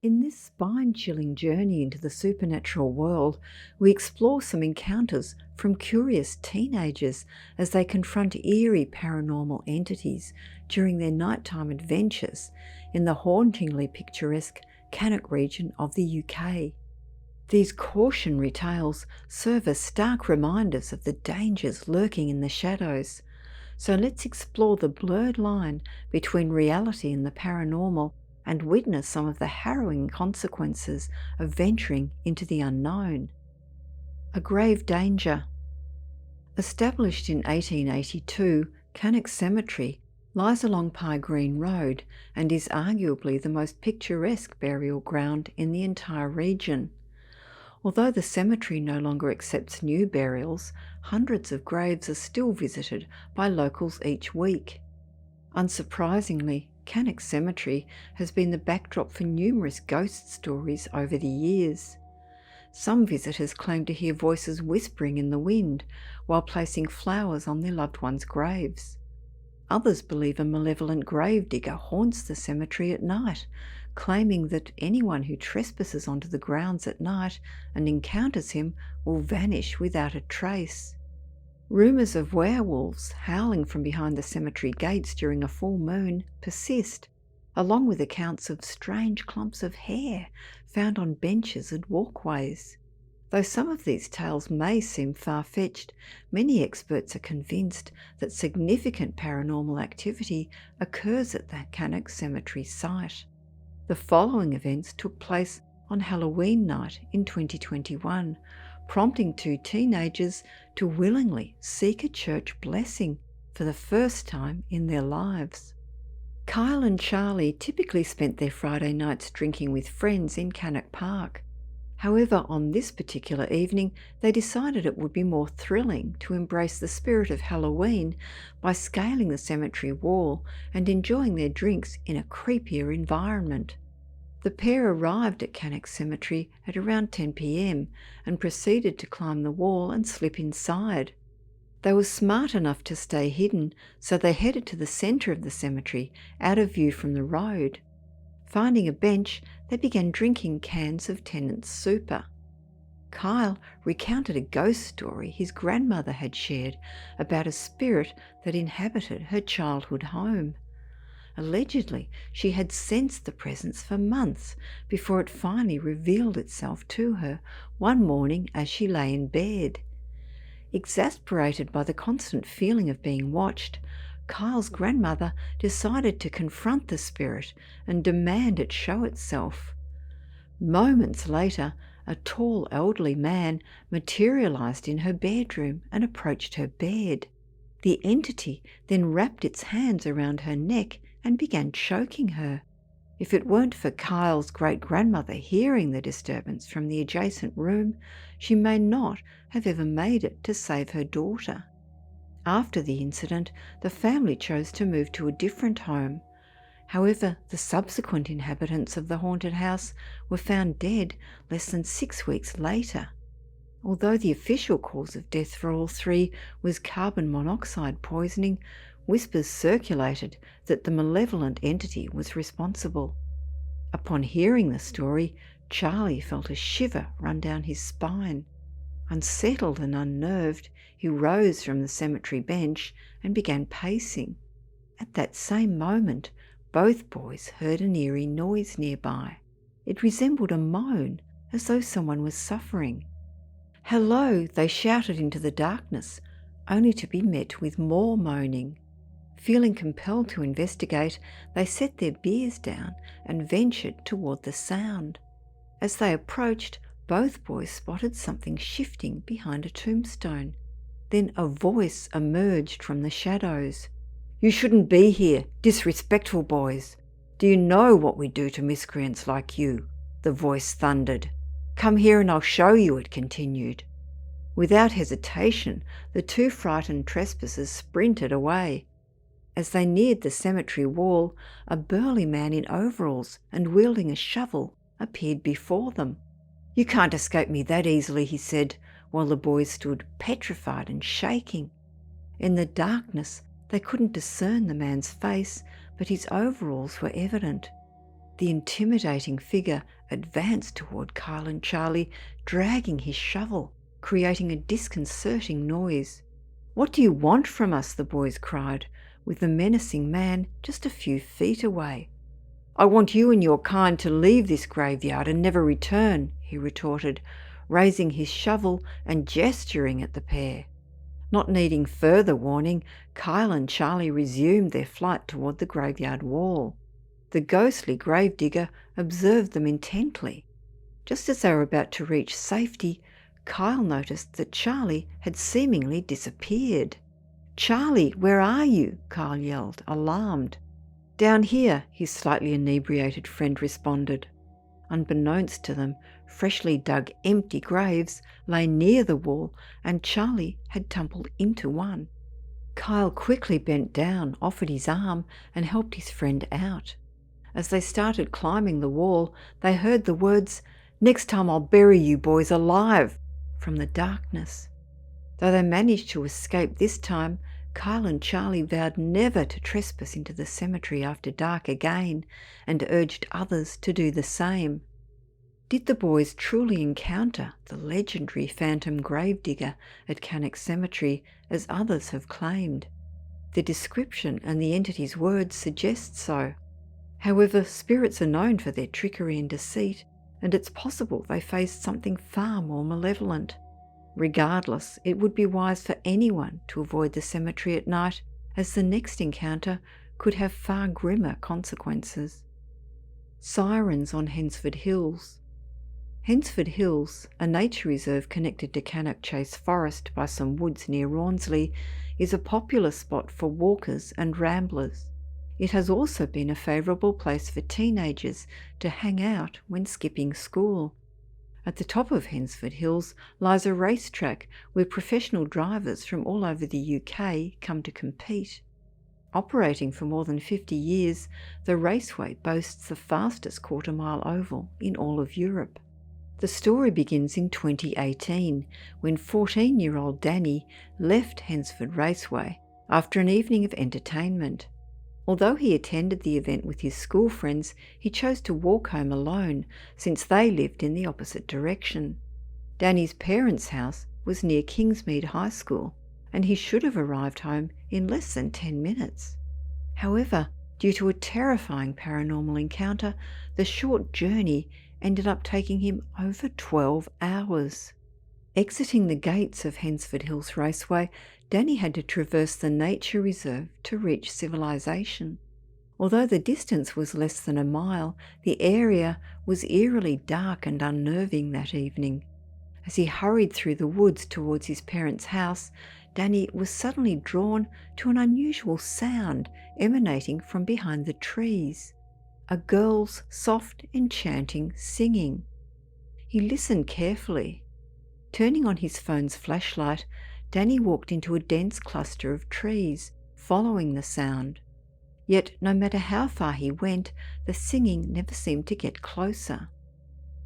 In this spine-chilling journey into the supernatural world, we explore some encounters from curious teenagers as they confront eerie paranormal entities during their nighttime adventures in the hauntingly picturesque Cannock region of the UK. These cautionary tales serve as stark reminders of the dangers lurking in the shadows. So let's explore the blurred line between reality and the paranormal and witness some of the harrowing consequences of venturing into the unknown. A grave danger. Established in 1882, Cannock Cemetery lies along Pye Green Road and is arguably the most picturesque burial ground in the entire region. Although the cemetery no longer accepts new burials, hundreds of graves are still visited by locals each week. Unsurprisingly, Cannock Cemetery has been the backdrop for numerous ghost stories over the years. Some visitors claim to hear voices whispering in the wind while placing flowers on their loved ones' graves. Others believe a malevolent gravedigger haunts the cemetery at night, claiming that anyone who trespasses onto the grounds at night and encounters him will vanish without a trace. Rumours of werewolves howling from behind the cemetery gates during a full moon persist, along with accounts of strange clumps of hair found on benches and walkways. Though some of these tales may seem far-fetched, many experts are convinced that significant paranormal activity occurs at the Cannock Cemetery site. The following events took place on Halloween night in 2021, prompting two teenagers to willingly seek a church blessing for the first time in their lives. Kyle and Charlie typically spent their Friday nights drinking with friends in Cannock Park. However, on this particular evening, they decided it would be more thrilling to embrace the spirit of Halloween by scaling the cemetery wall and enjoying their drinks in a creepier environment. The pair arrived at Cannock Cemetery at around 10 p.m. and proceeded to climb the wall and slip inside. They were smart enough to stay hidden, so they headed to the centre of the cemetery, out of view from the road. Finding a bench, they began drinking cans of Tennant's Super. Kyle recounted a ghost story his grandmother had shared about a spirit that inhabited her childhood home. Allegedly, she had sensed the presence for months before it finally revealed itself to her one morning as she lay in bed. Exasperated by the constant feeling of being watched, Kyle's grandmother decided to confront the spirit and demand it show itself. Moments later, a tall elderly man materialized in her bedroom and approached her bed. The entity then wrapped its hands around her neck and began choking her. If it weren't for Kyle's great-grandmother hearing the disturbance from the adjacent room, she may not have ever made it to save her daughter. After the incident, the family chose to move to a different home. However, the subsequent inhabitants of the haunted house were found dead less than 6 weeks later. Although the official cause of death for all three was carbon monoxide poisoning, whispers circulated that the malevolent entity was responsible. Upon hearing the story, Charlie felt a shiver run down his spine. Unsettled and unnerved, he rose from the cemetery bench and began pacing. At that same moment, both boys heard an eerie noise nearby. It resembled a moan, as though someone was suffering. "Hello!" they shouted into the darkness, only to be met with more moaning. Feeling compelled to investigate, they set their beers down and ventured toward the sound. As they approached, both boys spotted something shifting behind a tombstone. Then a voice emerged from the shadows. "You shouldn't be here, disrespectful boys. Do you know what we do to miscreants like you?" the voice thundered. "Come here and I'll show you," it continued. Without hesitation, the two frightened trespassers sprinted away. As they neared the cemetery wall, a burly man in overalls and wielding a shovel appeared before them. "You can't escape me that easily," he said, while the boys stood petrified and shaking. In the darkness, they couldn't discern the man's face, but his overalls were evident. The intimidating figure advanced toward Kyle and Charlie, dragging his shovel, creating a disconcerting noise. "What do you want from us?" the boys cried, with the menacing man just a few feet away. "I want you and your kind to leave this graveyard and never return," he retorted, raising his shovel and gesturing at the pair. Not needing further warning, Kyle and Charlie resumed their flight toward the graveyard wall. The ghostly gravedigger observed them intently. Just as they were about to reach safety, Kyle noticed that Charlie had seemingly disappeared. "Charlie, where are you?" Kyle yelled, alarmed. "Down here," his slightly inebriated friend responded. Unbeknownst to them, freshly dug empty graves lay near the wall, and Charlie had tumbled into one. Kyle quickly bent down, offered his arm, and helped his friend out. As they started climbing the wall, they heard the words, "Next time I'll bury you boys alive," from the darkness. Though they managed to escape this time, Kyle and Charlie vowed never to trespass into the cemetery after dark again, and urged others to do the same. Did the boys truly encounter the legendary phantom gravedigger at Cannock Cemetery, as others have claimed? The description and the entity's words suggest so. However, spirits are known for their trickery and deceit, and it's possible they faced something far more malevolent. Regardless, it would be wise for anyone to avoid the cemetery at night, as the next encounter could have far grimmer consequences. Sirens on Hensford Hills. Hensford Hills, a nature reserve connected to Cannock Chase Forest by some woods near Rawnsley, is a popular spot for walkers and ramblers. It has also been a favourable place for teenagers to hang out when skipping school. At the top of Hensford Hills lies a racetrack where professional drivers from all over the UK come to compete. Operating for more than 50 years, the raceway boasts the fastest quarter-mile oval in all of Europe. The story begins in 2018, when 14-year-old Danny left Hensford Raceway after an evening of entertainment. Although he attended the event with his school friends, he chose to walk home alone since they lived in the opposite direction. Danny's parents' house was near Kingsmead High School, and he should have arrived home in less than 10 minutes. However, due to a terrifying paranormal encounter, the short journey ended up taking him over 12 hours. Exiting the gates of Hensford Hills Raceway, Danny had to traverse the nature reserve to reach civilization. Although the distance was less than a mile, the area was eerily dark and unnerving that evening. As he hurried through the woods towards his parents' house, Danny was suddenly drawn to an unusual sound emanating from behind the trees. A girl's soft, enchanting singing. He listened carefully. Turning on his phone's flashlight, Danny walked into a dense cluster of trees, following the sound. Yet, no matter how far he went, the singing never seemed to get closer.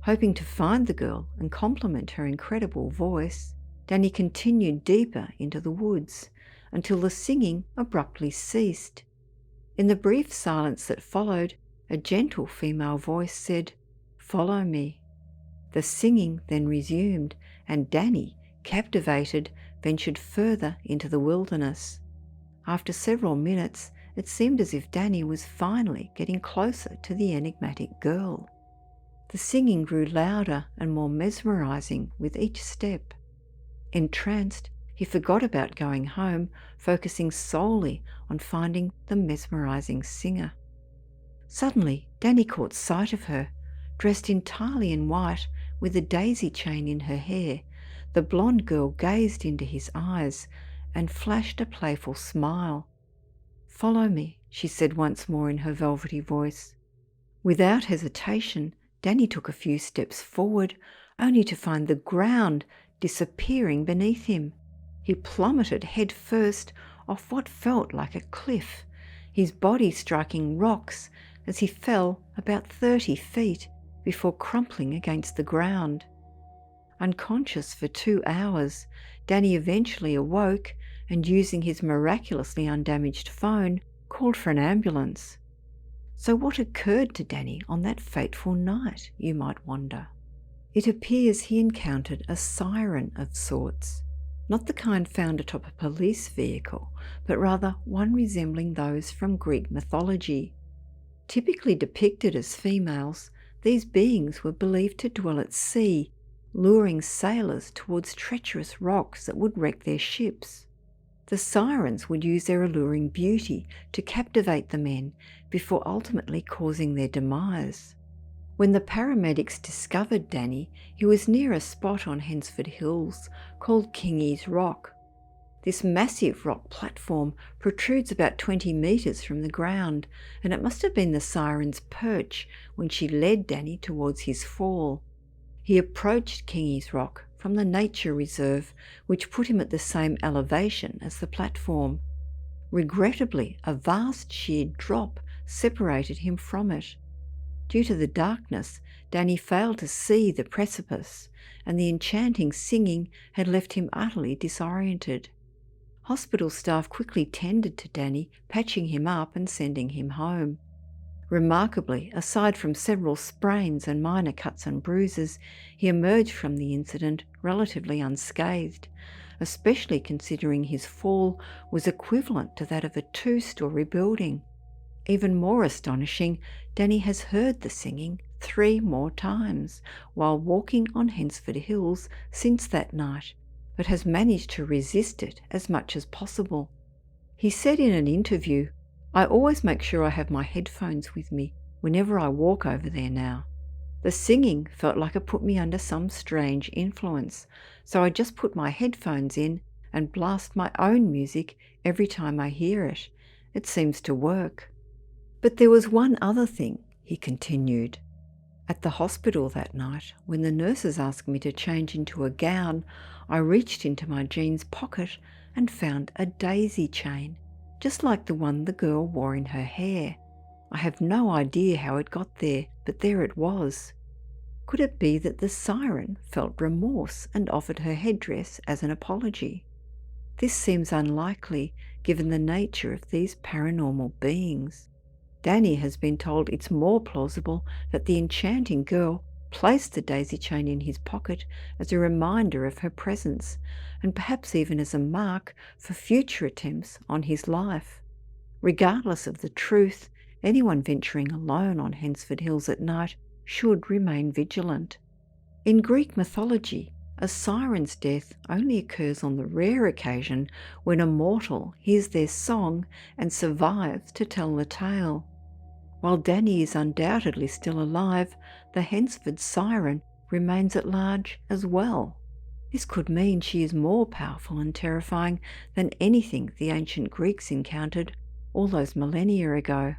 Hoping to find the girl and compliment her incredible voice, Danny continued deeper into the woods until the singing abruptly ceased. In the brief silence that followed, a gentle female voice said, "Follow me." The singing then resumed, and Danny, captivated, ventured further into the wilderness. After several minutes, it seemed as if Danny was finally getting closer to the enigmatic girl. The singing grew louder and more mesmerizing with each step. Entranced, he forgot about going home, focusing solely on finding the mesmerizing singer. Suddenly, Danny caught sight of her, dressed entirely in white, with a daisy chain in her hair. The blonde girl gazed into his eyes and flashed a playful smile. "Follow me," she said once more in her velvety voice. Without hesitation, Danny took a few steps forward, only to find the ground disappearing beneath him. He plummeted head first off what felt like a cliff, his body striking rocks as he fell about 30 feet before crumpling against the ground. Unconscious for 2 hours, Danny eventually awoke and, using his miraculously undamaged phone, called for an ambulance. So what occurred to Danny on that fateful night, you might wonder? It appears he encountered a siren of sorts, not the kind found atop a police vehicle, but rather one resembling those from Greek mythology. Typically depicted as females, these beings were believed to dwell at sea, luring sailors towards treacherous rocks that would wreck their ships. The sirens would use their alluring beauty to captivate the men before ultimately causing their demise. When the paramedics discovered Danny, he was near a spot on Hensford Hills called Kingy's Rock. This massive rock platform protrudes about 20 metres from the ground, and it must have been the siren's perch when she led Danny towards his fall. He approached Kingy's Rock from the nature reserve, which put him at the same elevation as the platform. Regrettably, a vast sheer drop separated him from it. Due to the darkness, Danny failed to see the precipice, and the enchanting singing had left him utterly disoriented. Hospital staff quickly tended to Danny, patching him up and sending him home. Remarkably, aside from several sprains and minor cuts and bruises, he emerged from the incident relatively unscathed, especially considering his fall was equivalent to that of a 2-story building. Even more astonishing, Danny has heard the singing 3 more times while walking on Hensford Hills since that night, but has managed to resist it as much as possible. He said in an interview, "I always make sure I have my headphones with me whenever I walk over there now. The singing felt like it put me under some strange influence, so I just put my headphones in and blast my own music every time I hear it. It seems to work." But there was one other thing, he continued. At the hospital that night, when the nurses asked me to change into a gown, I reached into my jeans pocket and found a daisy chain, just like the one the girl wore in her hair. I have no idea how it got there, but there it was. Could it be that the siren felt remorse and offered her headdress as an apology? This seems unlikely, given the nature of these paranormal beings. Danny has been told it's more plausible that the enchanting girl placed the daisy chain in his pocket as a reminder of her presence, and perhaps even as a mark for future attempts on his life. Regardless of the truth, anyone venturing alone on Hensford Hills at night should remain vigilant. In Greek mythology, a siren's death only occurs on the rare occasion when a mortal hears their song and survives to tell the tale. While Danny is undoubtedly still alive, the Hensford siren remains at large as well. This could mean she is more powerful and terrifying than anything the ancient Greeks encountered all those millennia ago.